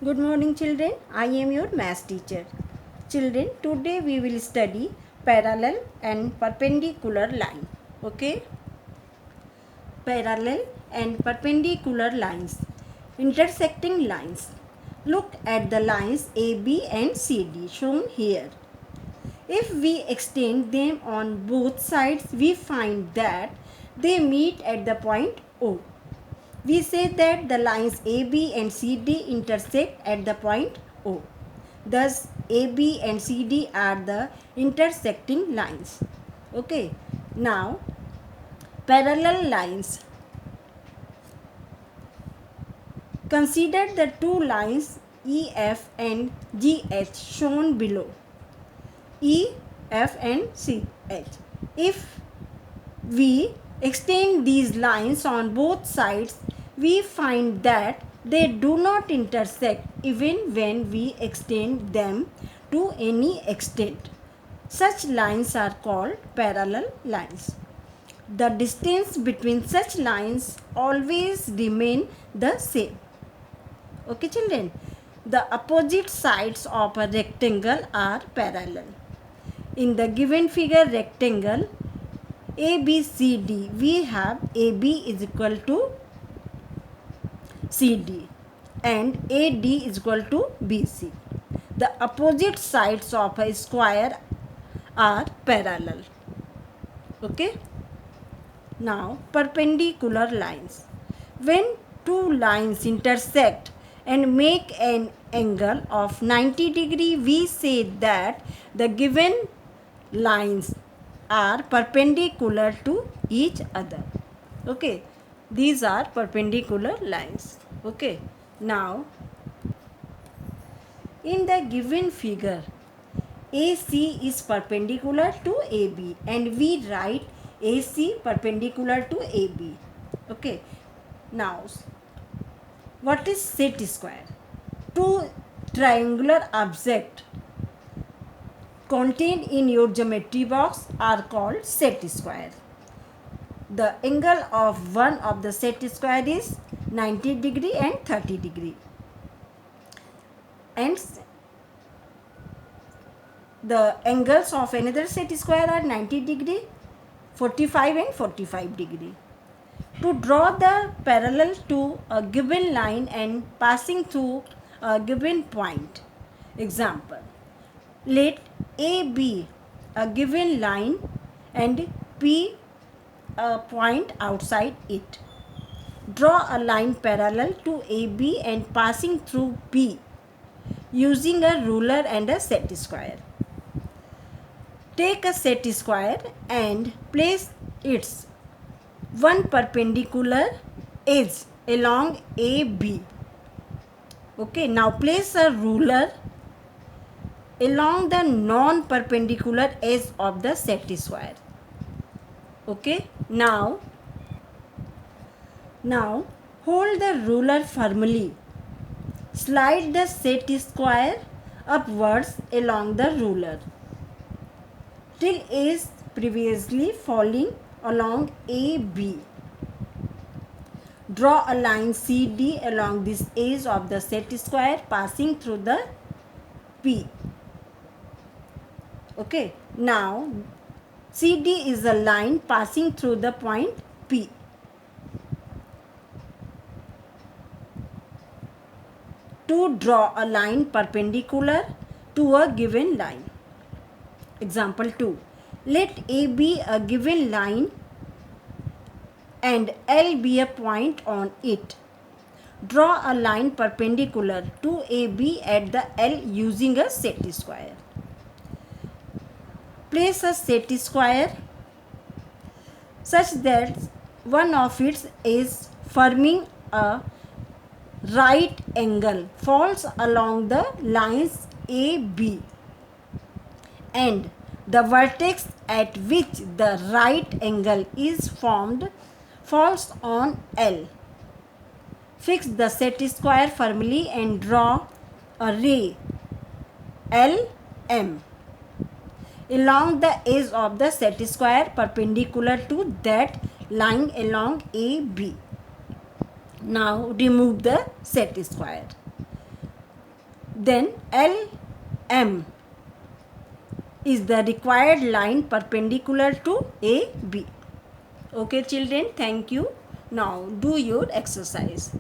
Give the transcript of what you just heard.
Good morning children, I am your math teacher. Children, today we will study parallel and perpendicular line. Okay? Parallel and perpendicular lines. Intersecting lines. Look at the lines AB and CD shown here. If we extend them on both sides, we find that they meet at the point O. We say that the lines AB and CD intersect at the point O. Thus, AB and CD are the intersecting lines. Okay. Now, parallel lines. Consider the two lines EF and GH shown below. EF and CH. If we extend these lines on both sides, we find that they do not intersect even when we extend them to any extent. Such lines are called parallel lines. The distance between such lines always remain the same. Okay children, the opposite sides of a rectangle are parallel. In the given figure rectangle ABCD, we have AB is equal to CD and AD is equal to BC. The opposite sides of a square are parallel. Okay. Now perpendicular lines. When two lines intersect and make an angle of 90 degree, we say that the given lines are perpendicular to each other. Okay, these are perpendicular lines. Okay, now in the given figure AC is perpendicular to AB and we write AC perpendicular to AB. Okay, now what is set square? Two triangular objects contained in your geometry box are called set square. The angle of one of the set square is 90 degree and 30 degree. And the angles of another set square are 90 degree, 45 and 45 degree. To draw the parallel to a given line and passing through a given point. Example, let A be a given line and P a point outside it. Draw a line parallel to AB and passing through P using a ruler and a set square. Take a set square and place its one perpendicular edge along AB. Okay, now place a ruler along the non-perpendicular edge of the set square. Okay, now hold the ruler firmly. Slide the set square upwards along the ruler till is previously falling along AB. Draw a line CD along this edge of the set square passing through the P. Okay, now CD is a line passing through the point P. To draw a line perpendicular to a given line. Example 2. Let A be a given line and L be a point on it. Draw a line perpendicular to AB at the L using a set square. Place a set square such that one of its is forming a right angle falls along the lines AB and the vertex at which the right angle is formed falls on L. Fix the set square firmly and draw a ray LM along the edge of the set square perpendicular to that line along AB. Now remove the set square. then LM is the required line perpendicular to AB. Okay children, thank you. Now do your exercise.